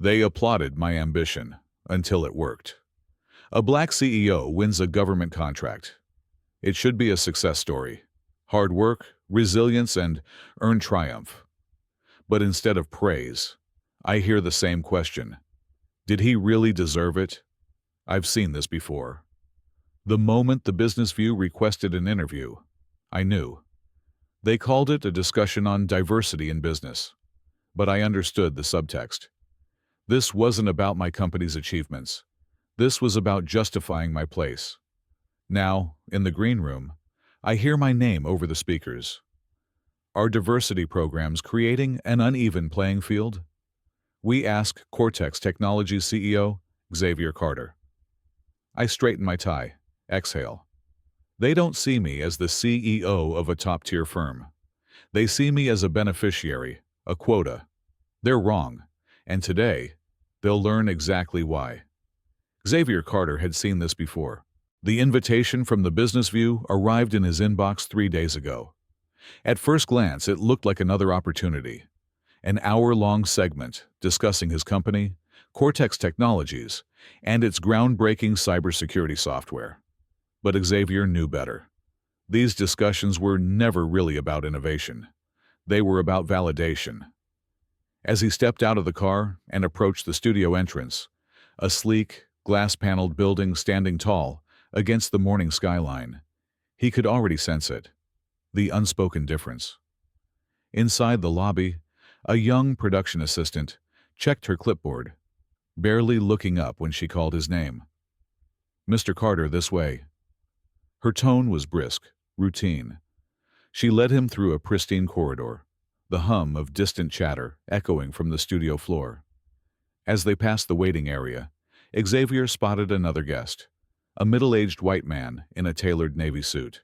They applauded my ambition until it worked. A black CEO wins a government contract. It should be a success story. Hard work, resilience, and earned triumph. But instead of praise, I hear the same question. Did he really deserve it? I've seen this before. The moment the Business View requested an interview, I knew. They called it a discussion on diversity in business. But I understood the subtext. This wasn't about my company's achievements. This was about justifying my place. Now, in the green room, I hear my name over the speakers. Are diversity programs creating an uneven playing field? We ask Cortex Technologies CEO, Xavier Carter. I straighten my tie, exhale. They don't see me as the CEO of a top-tier firm. They see me as a beneficiary, a quota. They're wrong, and today, they'll learn exactly why. Xavier Carter had seen this before. The invitation from the Business View arrived in his inbox 3 days ago. At first glance, it looked like another opportunity. An hour-long segment discussing his company, Cortex Technologies, and its groundbreaking cybersecurity software. But Xavier knew better. These discussions were never really about innovation. They were about validation. As he stepped out of the car and approached the studio entrance, a sleek, glass-paneled building standing tall against the morning skyline, he could already sense it. The unspoken difference. Inside the lobby, a young production assistant checked her clipboard, barely looking up when she called his name. "Mr. Carter, this way." Her tone was brisk, routine. She led him through a pristine corridor, the hum of distant chatter echoing from the studio floor. As they passed the waiting area, Xavier spotted another guest, a middle-aged white man in a tailored navy suit.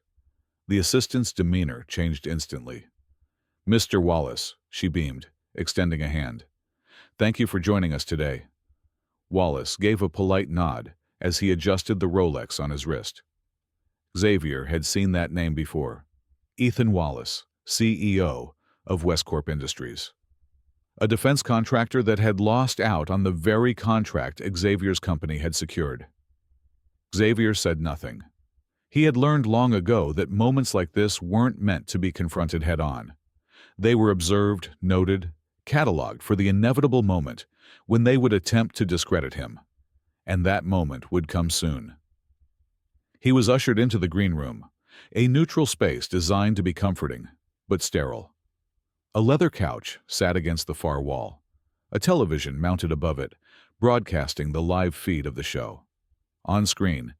The assistant's demeanor changed instantly. "Mr. Wallace," she beamed, extending a hand. "Thank you for joining us today." Wallace gave a polite nod as he adjusted the Rolex on his wrist. Xavier had seen that name before. Ethan Wallace, CEO of Westcorp Industries. A defense contractor that had lost out on the very contract Xavier's company had secured. Xavier said nothing. He had learned long ago that moments like this weren't meant to be confronted head-on. They were observed, noted, cataloged for the inevitable moment when they would attempt to discredit him. And that moment would come soon. He was ushered into the green room, a neutral space designed to be comforting, but sterile. A leather couch sat against the far wall, a television mounted above it, broadcasting the live feed of the show. On screen,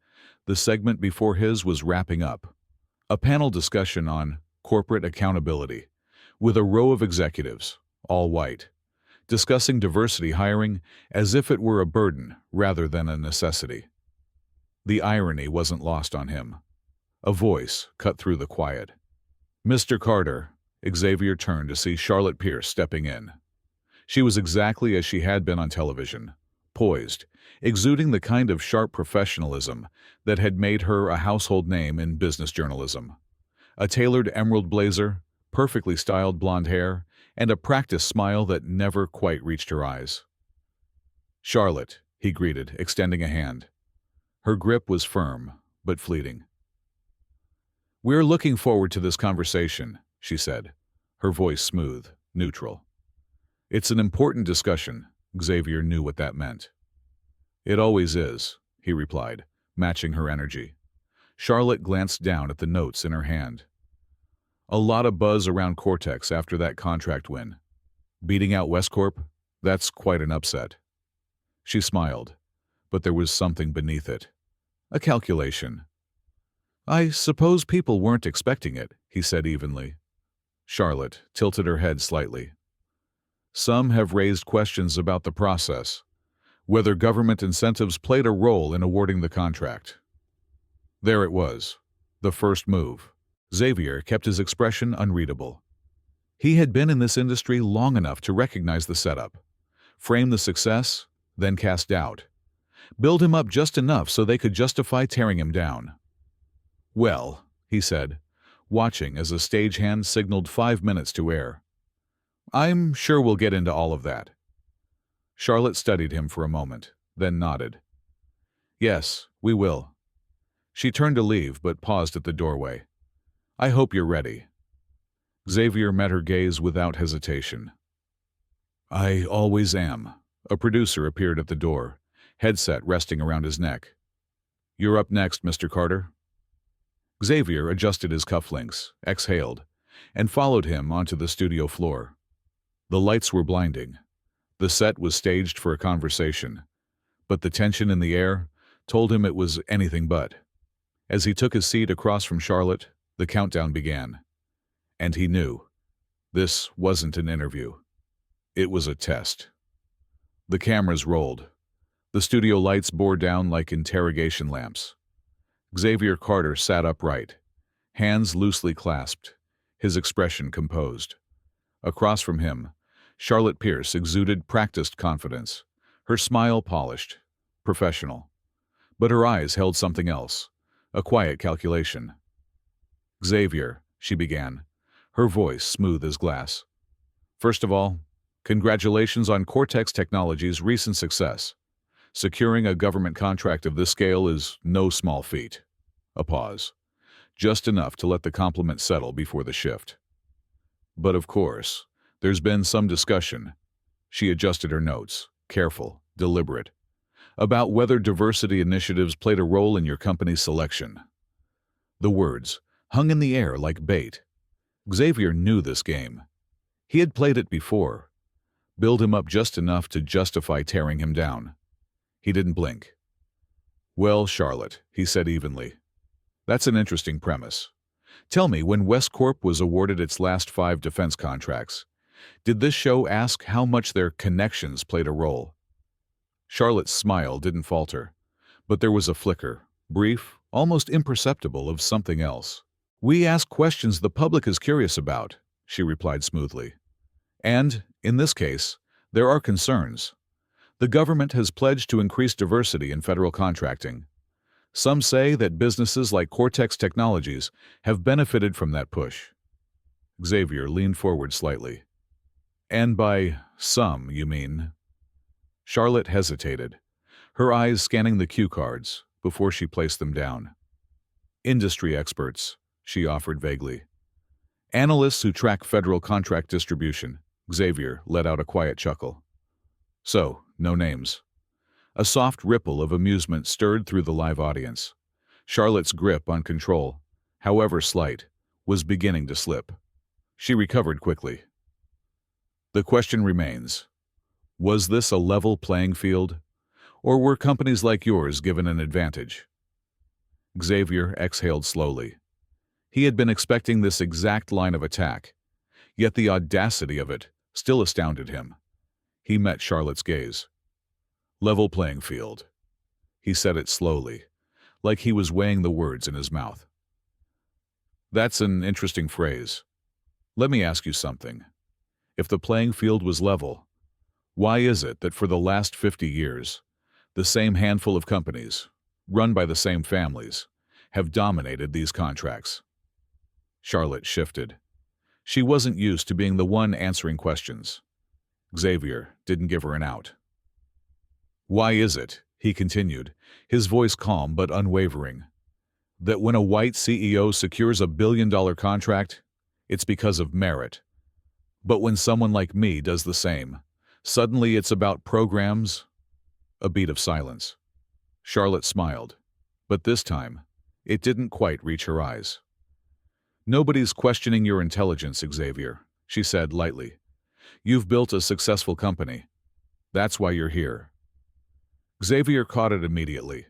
the segment before his was wrapping up, a panel discussion on corporate accountability, with a row of executives, all white, discussing diversity hiring as if it were a burden rather than a necessity. The irony wasn't lost on him. A voice cut through the quiet. "Mr. Carter." Xavier turned to see Charlotte Pierce stepping in. She was exactly as she had been on television, poised, exuding the kind of sharp professionalism that had made her a household name in business journalism. A tailored emerald blazer, perfectly styled blonde hair, and a practiced smile that never quite reached her eyes. "Charlotte," he greeted, extending a hand. Her grip was firm, but fleeting. "We're looking forward to this conversation," she said, her voice smooth, neutral. "It's an important discussion." Xavier knew what that meant. "It always is," he replied, matching her energy. Charlotte glanced down at the notes in her hand. "A lot of buzz around Cortex after that contract win. Beating out Westcorp, that's quite an upset." She smiled, but there was something beneath it. A calculation. "I suppose people weren't expecting it," he said evenly. Charlotte tilted her head slightly. "Some have raised questions about the process, whether government incentives played a role in awarding the contract." There it was, the first move. Xavier kept his expression unreadable. He had been in this industry long enough to recognize the setup, frame the success, then cast doubt, build him up just enough so they could justify tearing him down. "Well," he said, watching as a stagehand signaled 5 minutes to air. "I'm sure we'll get into all of that." Charlotte studied him for a moment, then nodded. Yes, we will. She turned to leave but paused at the doorway. I hope you're ready. Xavier met her gaze without hesitation. I always am. A producer appeared at the door, headset resting around his neck. You're up next, Mr. Carter. Xavier adjusted his cufflinks, exhaled, and followed him onto the studio floor. The lights were blinding. The set was staged for a conversation, but the tension in the air told him it was anything but. As he took his seat across from Charlotte, the countdown began. And he knew. This wasn't an interview. It was a test. The cameras rolled. The studio lights bore down like interrogation lamps. Xavier Carter sat upright, hands loosely clasped, his expression composed. Across from him, Charlotte Pierce exuded practiced confidence, her smile polished, professional. But her eyes held something else, a quiet calculation. Xavier, she began, her voice smooth as glass. First of all, congratulations on Cortex Technologies' recent success. Securing a government contract of this scale is no small feat. A pause. Just enough to let the compliment settle before the shift. But of course, there's been some discussion. She adjusted her notes, careful, deliberate, about whether diversity initiatives played a role in your company's selection. The words hung in the air like bait. Xavier knew this game. He had played it before. Build him up just enough to justify tearing him down. He didn't blink. Well, Charlotte, he said evenly. That's an interesting premise. Tell me, when WestCorp was awarded its last 5 defense contracts, did this show ask how much their connections played a role? Charlotte's smile didn't falter, but there was a flicker, brief, almost imperceptible, of something else. We ask questions the public is curious about, she replied smoothly. And, in this case, there are concerns. The government has pledged to increase diversity in federal contracting. Some say that businesses like Cortex Technologies have benefited from that push. Xavier leaned forward slightly. And by some, you mean? Charlotte hesitated, her eyes scanning the cue cards before she placed them down. Industry experts, she offered vaguely. Analysts who track federal contract distribution. Xavier let out a quiet chuckle. So, no names. A soft ripple of amusement stirred through the live audience. Charlotte's grip on control, however slight, was beginning to slip. She recovered quickly. The question remains, was this a level playing field, or were companies like yours given an advantage? Xavier exhaled slowly. He had been expecting this exact line of attack, yet the audacity of it still astounded him. He met Charlotte's gaze. Level playing field. He said it slowly, like he was weighing the words in his mouth. That's an interesting phrase. Let me ask you something. If the playing field was level, why is it that for the last 50 years, the same handful of companies, run by the same families, have dominated these contracts? Charlotte shifted. She wasn't used to being the one answering questions. Xavier didn't give her an out. Why is it, he continued, his voice calm but unwavering, that when a white CEO secures $1 billion contract, it's because of merit? But when someone like me does the same, suddenly it's about programs? A beat of silence. Charlotte smiled, but this time, it didn't quite reach her eyes. Nobody's questioning your intelligence, Xavier, she said lightly. You've built a successful company. That's why you're here. Xavier caught it immediately.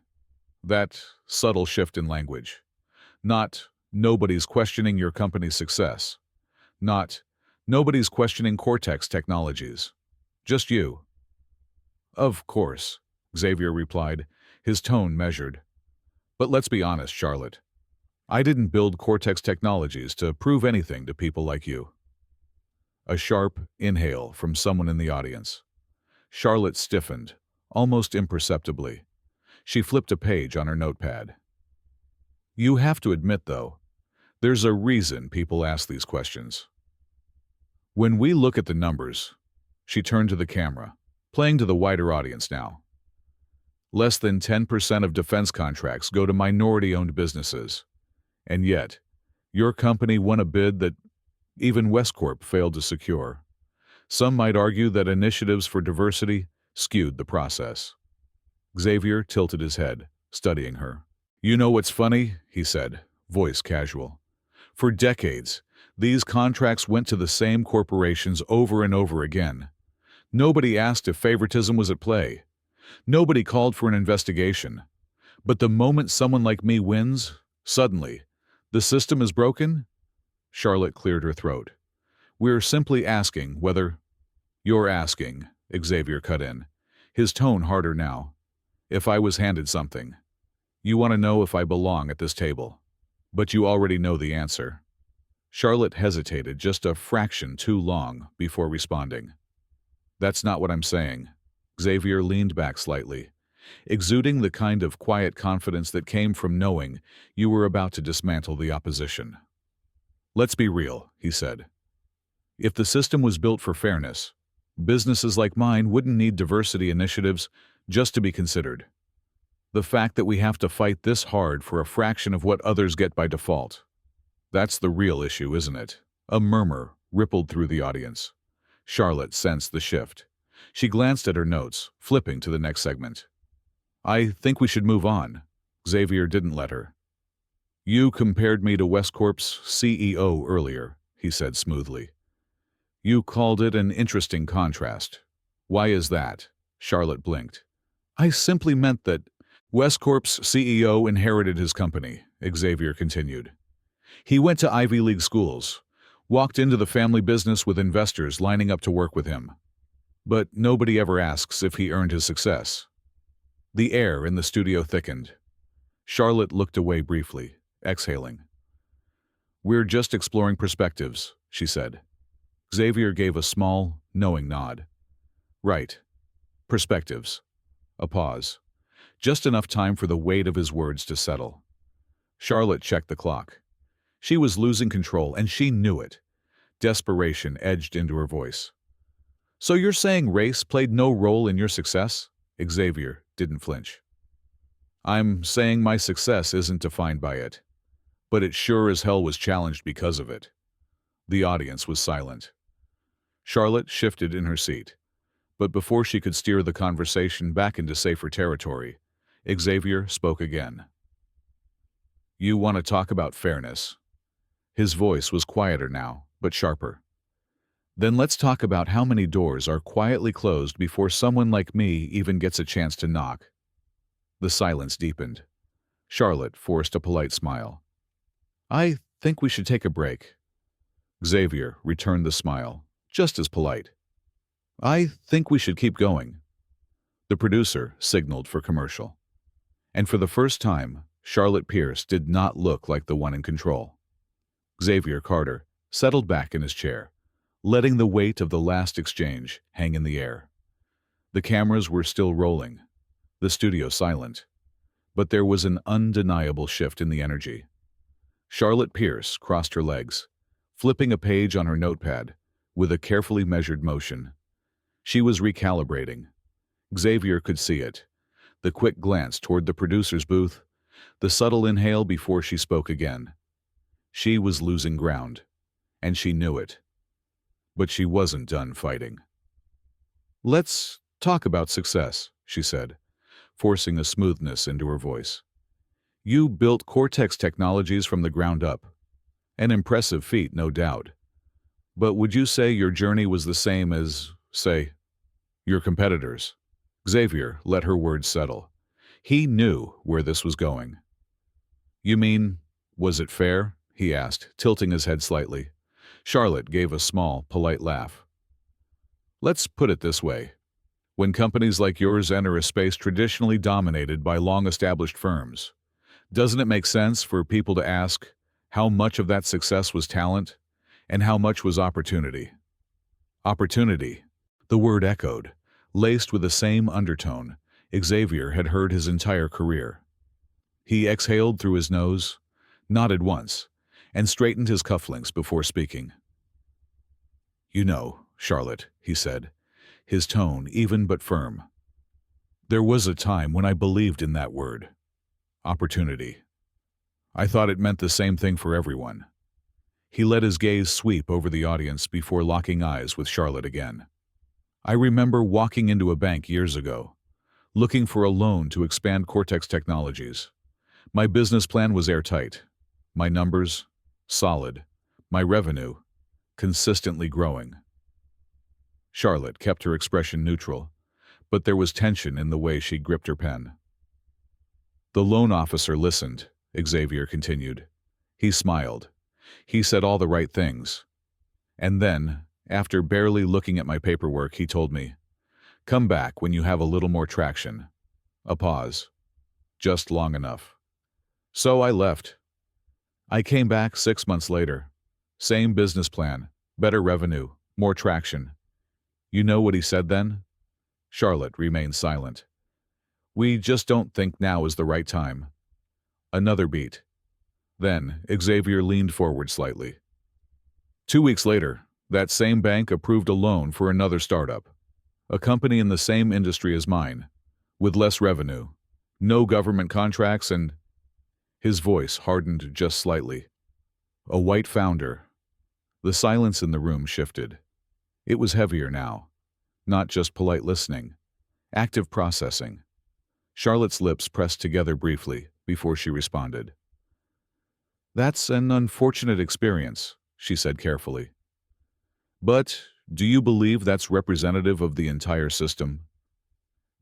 That subtle shift in language. Not, nobody's questioning your company's success. Not, nobody's questioning Cortex Technologies. Just you. Of course, Xavier replied, his tone measured. But let's be honest, Charlotte. I didn't build Cortex Technologies to prove anything to people like you. A sharp inhale from someone in the audience. Charlotte stiffened, almost imperceptibly. She flipped a page on her notepad. You have to admit, though, there's a reason people ask these questions. When we look at the numbers, she turned to the camera, Playing to the wider audience now. Less than 10% of defense contracts go to minority-owned businesses. And yet, your company won a bid that even Westcorp failed to secure. Some might argue that initiatives for diversity skewed the process. Xavier tilted his head, studying her. "You know what's funny?" he said, voice casual. "For decades, these contracts went to the same corporations over and over again. Nobody asked if favoritism was at play. Nobody called for an investigation. But the moment someone like me wins, suddenly, the system is broken?" Charlotte cleared her throat. "We're simply asking whether—" "You're asking," Xavier cut in, his tone harder now. "If I was handed something. You want to know if I belong at this table. But you already know the answer." Charlotte hesitated just a fraction too long before responding. "That's not what I'm saying." Xavier leaned back slightly, exuding the kind of quiet confidence that came from knowing you were about to dismantle the opposition. "Let's be real," he said. "If the system was built for fairness, businesses like mine wouldn't need diversity initiatives just to be considered. The fact that we have to fight this hard for a fraction of what others get by default. That's the real issue, isn't it?" A murmur rippled through the audience. Charlotte sensed the shift. She glanced at her notes, flipping to the next segment. "I think we should move on." Xavier didn't let her. "You compared me to Westcorp's CEO earlier," he said smoothly. "You called it an interesting contrast. Why is that?" Charlotte blinked. "I simply meant that Westcorp's CEO inherited his company," Xavier continued. "He went to Ivy League schools, walked into the family business with investors lining up to work with him. But nobody ever asks if he earned his success." The air in the studio thickened. Charlotte looked away briefly, exhaling. "We're just exploring perspectives," she said. Xavier gave a small, knowing nod. "Right. Perspectives." A pause. Just enough time for the weight of his words to settle. Charlotte checked the clock. She was losing control, and she knew it. Desperation edged into her voice. "So you're saying race played no role in your success?" Xavier didn't flinch. "I'm saying my success isn't defined by it. But it sure as hell was challenged because of it." The audience was silent. Charlotte shifted in her seat. But before she could steer the conversation back into safer territory, Xavier spoke again. "You want to talk about fairness?" His voice was quieter now, but sharper. "Then let's talk about how many doors are quietly closed before someone like me even gets a chance to knock." The silence deepened. Charlotte forced a polite smile. "I think we should take a break." Xavier returned the smile, just as polite. "I think we should keep going." The producer signaled for commercial. And for the first time, Charlotte Pierce did not look like the one in control. Xavier Carter settled back in his chair, letting the weight of the last exchange hang in the air. The cameras were still rolling, the studio silent, but there was an undeniable shift in the energy. Charlotte Pierce crossed her legs, flipping a page on her notepad with a carefully measured motion. She was recalibrating. Xavier could see it. The quick glance toward the producer's booth, the subtle inhale before she spoke again. She was losing ground, and she knew it. But she wasn't done fighting. "Let's talk about success," she said, forcing a smoothness into her voice. "You built Cortex Technologies from the ground up. An impressive feat, no doubt. But would you say your journey was the same as, say, your competitors?" Xavier let her words settle. He knew where this was going. "You mean, was it fair?" he asked, tilting his head slightly. Charlotte gave a small, polite laugh. "Let's put it this way. When companies like yours enter a space traditionally dominated by long-established firms, doesn't it make sense for people to ask how much of that success was talent and how much was opportunity?" Opportunity. The word echoed, laced with the same undertone Xavier had heard his entire career. He exhaled through his nose, nodded once, and straightened his cufflinks before speaking. "You know, Charlotte," he said, his tone even but firm. There was a time when I believed in that word. Opportunity. I thought it meant the same thing for everyone. He let his gaze sweep over the audience before locking eyes with Charlotte again. I remember walking into a bank years ago, looking for a loan to expand Cortex Technologies. My business plan was airtight. My numbers, solid. My revenue, consistently growing. Charlotte kept her expression neutral, but there was tension in the way she gripped her pen. The loan officer listened, Xavier continued. He smiled. He said all the right things. And then, after barely looking at my paperwork, he told me, "Come back when you have a little more traction." A pause. Just long enough. So I left. I came back 6 months later. Same business plan, better revenue, more traction. You know what he said then? Charlotte remained silent. "We just don't think now is the right time." Another beat. Then Xavier leaned forward slightly. 2 weeks later, that same bank approved a loan for another startup, a company in the same industry as mine, with less revenue, no government contracts, and his voice hardened just slightly. A white founder. The silence in the room shifted. It was heavier now, not just polite listening, active processing. Charlotte's lips pressed together briefly before she responded. "That's an unfortunate experience," she said carefully. "But do you believe that's representative of the entire system?"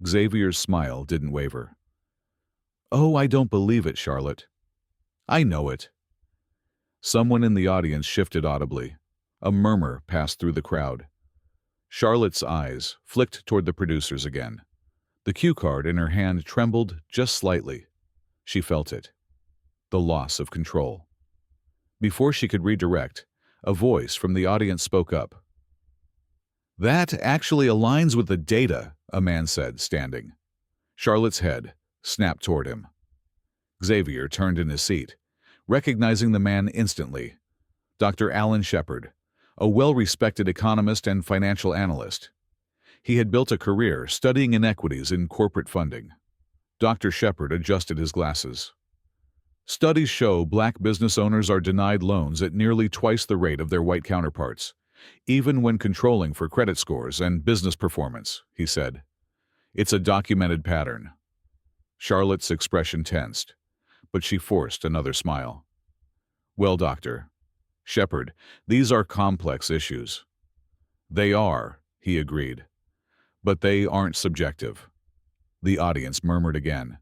Xavier's smile didn't waver. "Oh, I don't believe it, Charlotte. I know it." Someone in the audience shifted audibly. A murmur passed through the crowd. Charlotte's eyes flicked toward the producers again. The cue card in her hand trembled just slightly. She felt it. The loss of control. Before she could redirect, a voice from the audience spoke up. "That actually aligns with the data," a man said, standing. Charlotte's head snapped toward him. Xavier turned in his seat, recognizing the man instantly. Dr. Alan Shepard, a well-respected economist and financial analyst. He had built a career studying inequities in corporate funding. Dr. Shepard adjusted his glasses. "Studies show black business owners are denied loans at nearly twice the rate of their white counterparts, even when controlling for credit scores and business performance," he said. "It's a documented pattern." Charlotte's expression tensed, but she forced another smile. "Well, Dr. Shepard, these are complex issues." "They are," he agreed. "But they aren't subjective." The audience murmured again.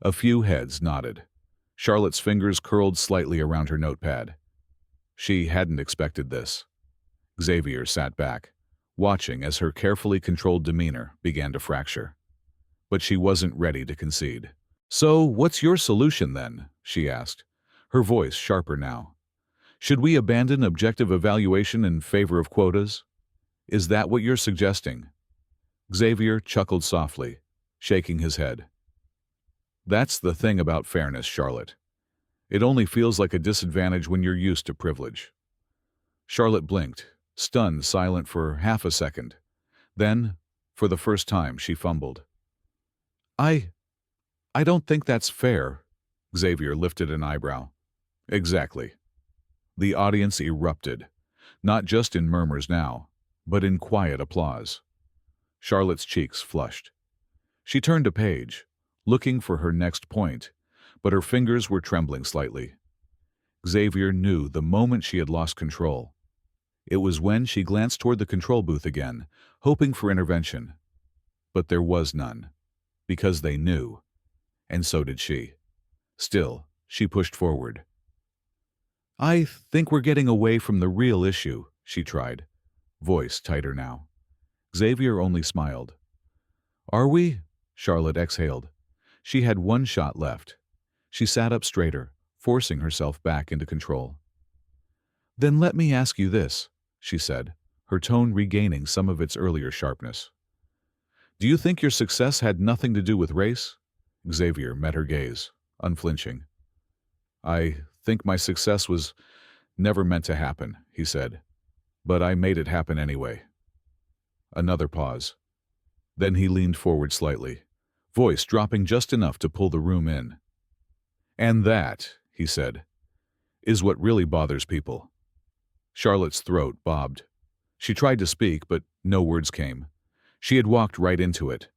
A few heads nodded. Charlotte's fingers curled slightly around her notepad. She hadn't expected this. Xavier sat back, watching as her carefully controlled demeanor began to fracture. But she wasn't ready to concede. "So, what's your solution then?" she asked, her voice sharper now. "Should we abandon objective evaluation in favor of quotas? Is that what you're suggesting?" Xavier chuckled softly, shaking his head. "That's the thing about fairness, Charlotte. It only feels like a disadvantage when you're used to privilege." Charlotte blinked, stunned silent for half a second. Then, for the first time, she fumbled. I don't think that's fair." Xavier lifted an eyebrow. "Exactly." The audience erupted, not just in murmurs now, but in quiet applause. Charlotte's cheeks flushed. She turned a page, looking for her next point, but her fingers were trembling slightly. Xavier knew the moment she had lost control. It was when she glanced toward the control booth again, hoping for intervention. But there was none, because they knew, and so did she. Still, she pushed forward. "I think we're getting away from the real issue," she tried, voice tighter now. Xavier only smiled. "Are we?" Charlotte exhaled. She had one shot left. She sat up straighter, forcing herself back into control. "Then let me ask you this," she said, her tone regaining some of its earlier sharpness. "Do you think your success had nothing to do with race?" Xavier met her gaze, unflinching. "I think my success was never meant to happen," he said, "but I made it happen anyway." Another pause. Then he leaned forward slightly, voice dropping just enough to pull the room in. "And that," he said, "is what really bothers people." Charlotte's throat bobbed. She tried to speak, but no words came. She had walked right into it,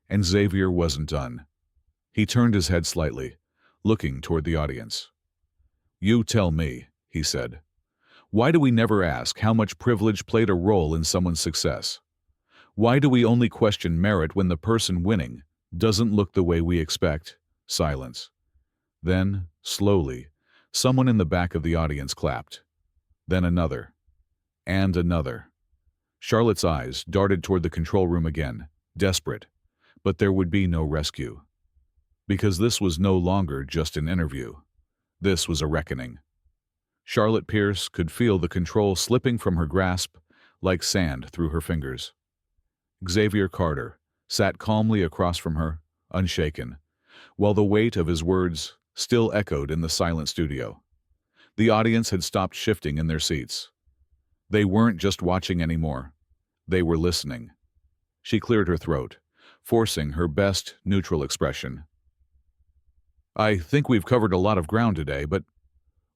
and Xavier wasn't done. He turned his head slightly, looking toward the audience. "You tell me," he said. "Why do we never ask how much privilege played a role in someone's success? Why do we only question merit when the person winning doesn't look the way we expect?" Silence. Then, slowly, someone in the back of the audience clapped. Then another. And another. Charlotte's eyes darted toward the control room again, desperate. But there would be no rescue. Because this was no longer just an interview. This was a reckoning. Charlotte Pierce could feel the control slipping from her grasp like sand through her fingers. Xavier Carter sat calmly across from her, unshaken, while the weight of his words still echoed in the silent studio. The audience had stopped shifting in their seats. They weren't just watching anymore. They were listening. She cleared her throat, forcing her best neutral expression. "I think we've covered a lot of ground today, but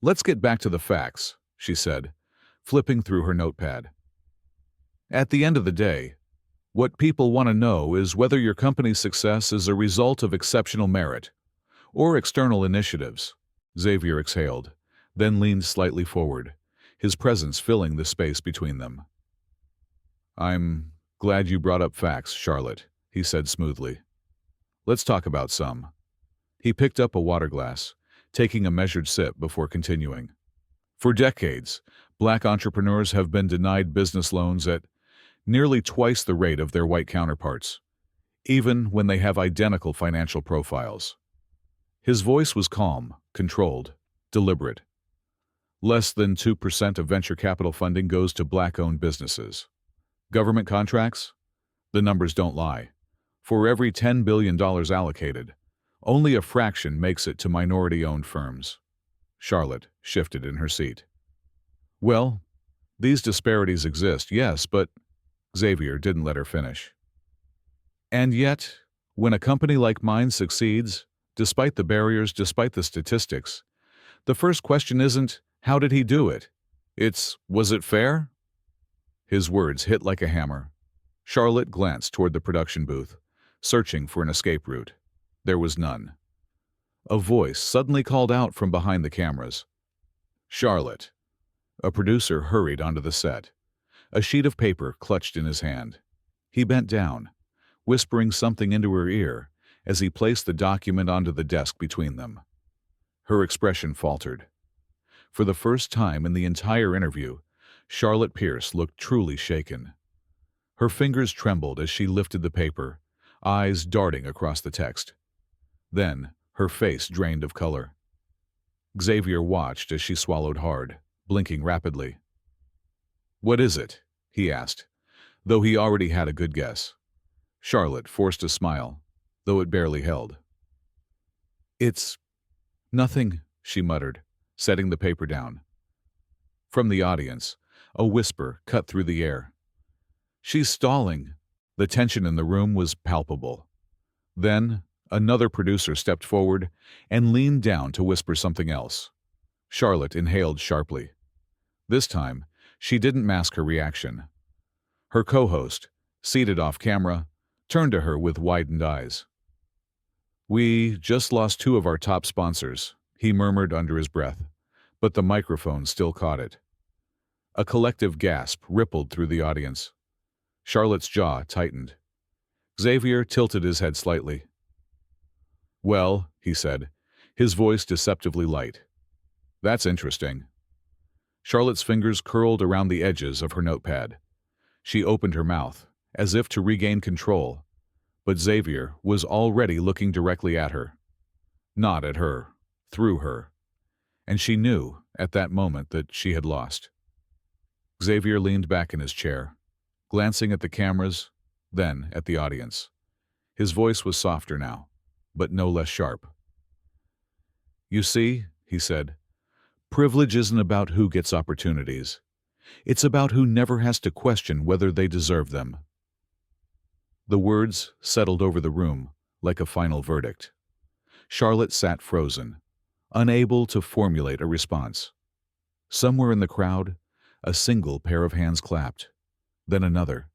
let's get back to the facts," she said, flipping through her notepad. "At the end of the day, what people want to know is whether your company's success is a result of exceptional merit or external initiatives." Xavier exhaled, then leaned slightly forward, his presence filling the space between them. "I'm glad you brought up facts, Charlotte," he said smoothly. "Let's talk about some." He picked up a water glass, taking a measured sip before continuing. "For decades, Black entrepreneurs have been denied business loans at nearly twice the rate of their white counterparts, even when they have identical financial profiles." His voice was calm, controlled, deliberate. Less than 2% of venture capital funding goes to Black-owned businesses. Government contracts? The numbers don't lie. For every $10 billion allocated, only a fraction makes it to minority-owned firms. Charlotte shifted in her seat. "Well, these disparities exist, yes, but—" Xavier didn't let her finish. "And yet, when a company like mine succeeds, despite the barriers, despite the statistics, the first question isn't, how did he do it? It's, was it fair?" His words hit like a hammer. Charlotte glanced toward the production booth, searching for an escape route. There was none. A voice suddenly called out from behind the cameras. "Charlotte." A producer hurried onto the set, a sheet of paper clutched in his hand. He bent down, whispering something into her ear as he placed the document onto the desk between them. Her expression faltered. For the first time in the entire interview, Charlotte Pierce looked truly shaken. Her fingers trembled as she lifted the paper, eyes darting across the text. Then, her face drained of color. Xavier watched as she swallowed hard, blinking rapidly. "What is it?" he asked, though he already had a good guess. Charlotte forced a smile, though it barely held. "It's nothing," she muttered, setting the paper down. From the audience, a whisper cut through the air. "She's stalling." The tension in the room was palpable. Then, another producer stepped forward and leaned down to whisper something else. Charlotte inhaled sharply. This time, she didn't mask her reaction. Her co-host, seated off camera, turned to her with widened eyes. "We just lost two of our top sponsors," he murmured under his breath, but the microphone still caught it. A collective gasp rippled through the audience. Charlotte's jaw tightened. Xavier tilted his head slightly. "Well," he said, his voice deceptively light. "That's interesting." Charlotte's fingers curled around the edges of her notepad. She opened her mouth, as if to regain control, but Xavier was already looking directly at her. Not at her, through her. And she knew, at that moment, that she had lost. Xavier leaned back in his chair, glancing at the cameras, then at the audience. His voice was softer now, but no less sharp. "You see," he said, "privilege isn't about who gets opportunities. It's about who never has to question whether they deserve them." The words settled over the room like a final verdict. Charlotte sat frozen, unable to formulate a response. Somewhere in the crowd, a single pair of hands clapped, then another,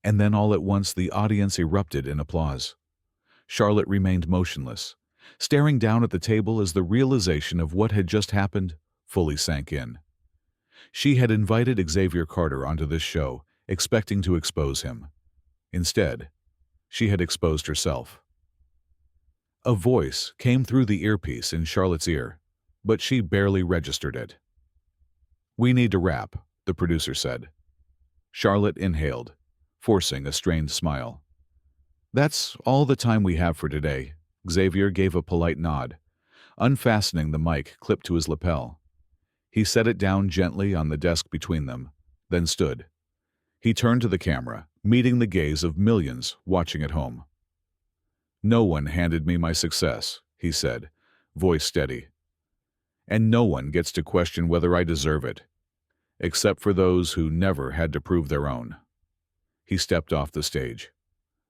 and then all at once the audience erupted in applause. Charlotte remained motionless, staring down at the table as the realization of what had just happened fully sank in. She had invited Xavier Carter onto this show, expecting to expose him. Instead, she had exposed herself. A voice came through the earpiece in Charlotte's ear, but she barely registered it. "We need to wrap," the producer said. Charlotte inhaled, forcing a strained smile. "That's all the time we have for today." Xavier gave a polite nod, unfastening the mic clipped to his lapel. He set it down gently on the desk between them, then stood. He turned to the camera, meeting the gaze of millions watching at home. "No one handed me my success," he said, voice steady. "And no one gets to question whether I deserve it, except for those who never had to prove their own." He stepped off the stage.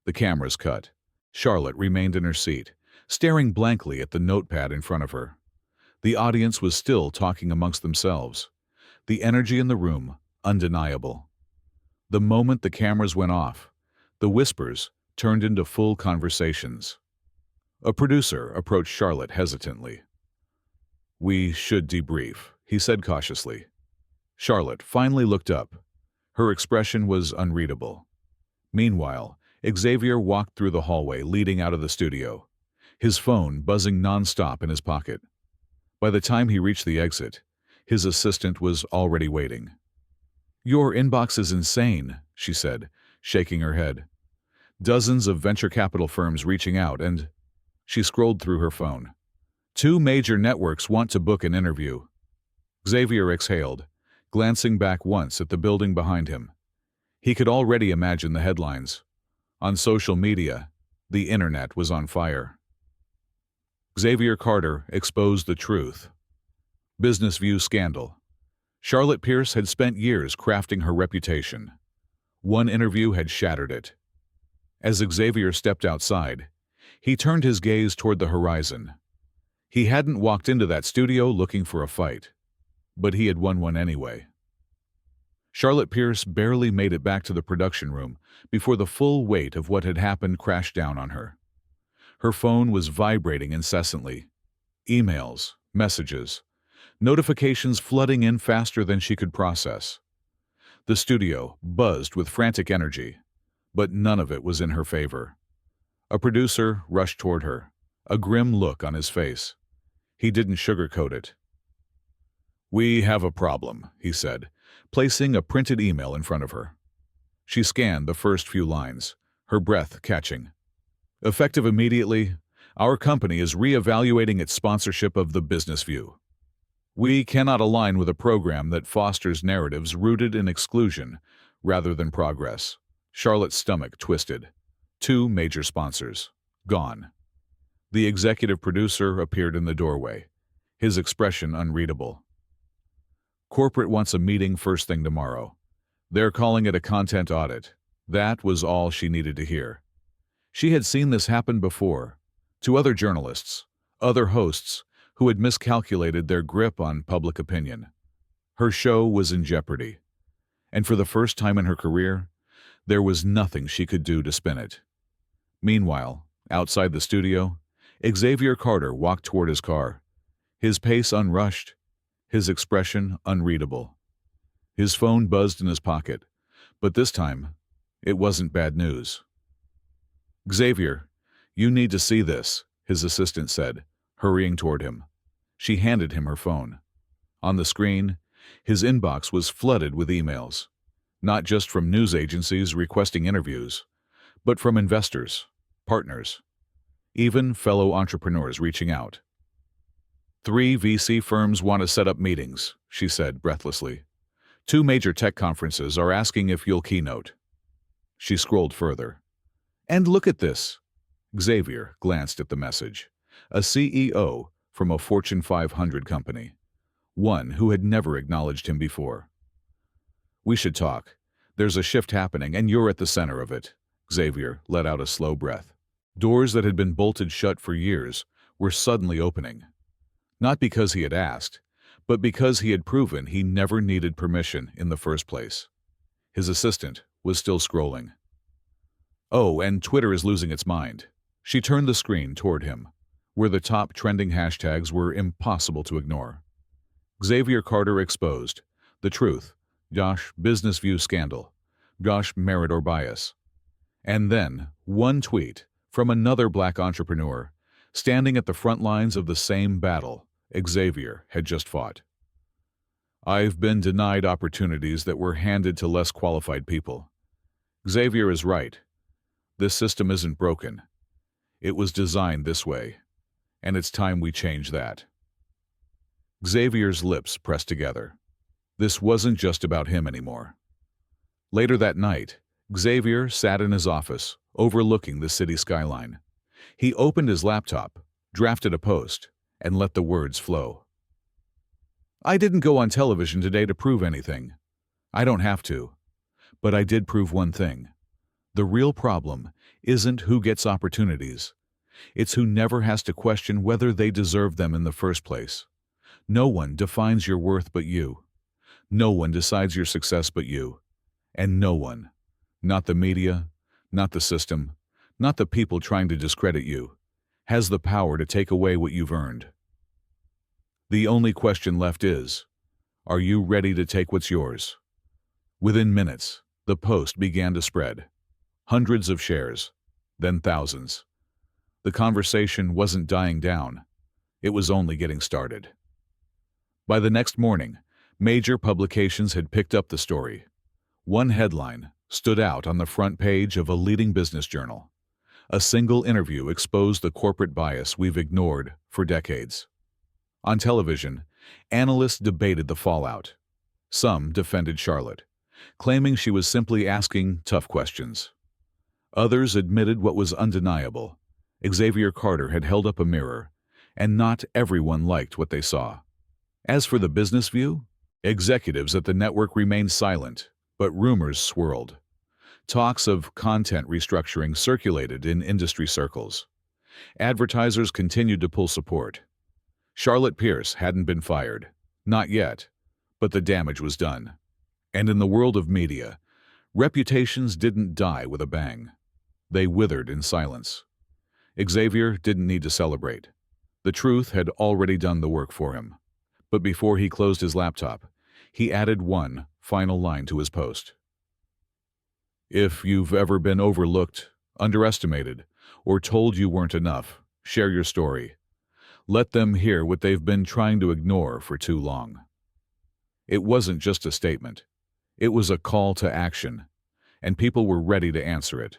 The cameras cut. Charlotte remained in her seat, staring blankly at the notepad in front of her. The audience was still talking amongst themselves. The energy in the room, undeniable. The moment the cameras went off, the whispers turned into full conversations. A producer approached Charlotte hesitantly. "We should debrief," he said cautiously. Charlotte finally looked up. Her expression was unreadable. Meanwhile, Xavier walked through the hallway leading out of the studio, his phone buzzing nonstop in his pocket. By the time he reached the exit, his assistant was already waiting. "Your inbox is insane," she said, shaking her head. "Dozens of venture capital firms reaching out and—" She scrolled through her phone. "2 major networks want to book an interview." Xavier exhaled, glancing back once at the building behind him. He could already imagine the headlines. On social media, the internet was on fire. Xavier Carter exposed the truth. Business View scandal. Charlotte Pierce had spent years crafting her reputation. One interview had shattered it. As Xavier stepped outside, he turned his gaze toward the horizon. He hadn't walked into that studio looking for a fight, but he had won one anyway. Charlotte Pierce barely made it back to the production room before the full weight of what had happened crashed down on her. Her phone was vibrating incessantly. Emails, messages, notifications flooding in faster than she could process. The studio buzzed with frantic energy, but none of it was in her favor. A producer rushed toward her, a grim look on his face. He didn't sugarcoat it. "We have a problem," he said, placing a printed email in front of her. She scanned the first few lines, her breath catching. "Effective immediately, our company is re-evaluating its sponsorship of the Business View. We cannot align with a program that fosters narratives rooted in exclusion rather than progress." Charlotte's stomach twisted. 2 major sponsors. Gone. The executive producer appeared in the doorway, his expression unreadable. "Corporate wants a meeting first thing tomorrow. They're calling it a content audit." That was all she needed to hear. She had seen this happen before, to other journalists, other hosts who had miscalculated their grip on public opinion. Her show was in jeopardy, and for the first time in her career, there was nothing she could do to spin it. Meanwhile, outside the studio, Xavier Carter walked toward his car, his pace unrushed, his expression unreadable. His phone buzzed in his pocket, but this time, it wasn't bad news. "Xavier, you need to see this," his assistant said, hurrying toward him. She handed him her phone. On the screen, his inbox was flooded with emails, not just from news agencies requesting interviews, but from investors, partners, even fellow entrepreneurs reaching out. 3 VC firms want to set up meetings," she said breathlessly. 2 major tech conferences are asking if you'll keynote." She scrolled further. "And look at this." Xavier glanced at the message. A CEO from a Fortune 500 company. One who had never acknowledged him before. "We should talk. There's a shift happening, and you're at the center of it." Xavier let out a slow breath. Doors that had been bolted shut for years were suddenly opening. Not because he had asked, but because he had proven he never needed permission in the first place. His assistant was still scrolling. Oh, and Twitter is losing its mind. She turned the screen toward him, where the top trending hashtags were impossible to ignore. Xavier Carter exposed. The truth. Josh Business View scandal. Josh merit or bias. And then, one tweet from another black entrepreneur, standing at the front lines of the same battle Xavier had just fought. I've been denied opportunities that were handed to less qualified people. Xavier is right. This system isn't broken. It was designed this way, and it's time we change that. Xavier's lips pressed together. This wasn't just about him anymore. Later that night, Xavier sat in his office, overlooking the city skyline. He opened his laptop, drafted a post, and let the words flow. I didn't go on television today to prove anything. I don't have to. But I did prove one thing. The real problem isn't who gets opportunities. It's who never has to question whether they deserve them in the first place. No one defines your worth but you. No one decides your success but you. And no one, not the media, not the system, not the people trying to discredit you, has the power to take away what you've earned. The only question left is, are you ready to take what's yours? Within minutes, the post began to spread. Hundreds of shares, then thousands. The conversation wasn't dying down. It was only getting started. By the next morning, major publications had picked up the story. One headline stood out on the front page of a leading business journal. A single interview exposed the corporate bias we've ignored for decades. On television, analysts debated the fallout. Some defended Charlotte, claiming she was simply asking tough questions. Others admitted what was undeniable. Xavier Carter had held up a mirror, and not everyone liked what they saw. As for the business view, executives at the network remained silent, but rumors swirled. Talks of content restructuring circulated in industry circles. Advertisers continued to pull support. Charlotte Pierce hadn't been fired. Not yet, but the damage was done. And in the world of media, reputations didn't die with a bang. They withered in silence. Xavier didn't need to celebrate. The truth had already done the work for him. But before he closed his laptop, he added one final line to his post. If you've ever been overlooked, underestimated, or told you weren't enough, share your story. Let them hear what they've been trying to ignore for too long. It wasn't just a statement. It was a call to action, and people were ready to answer it.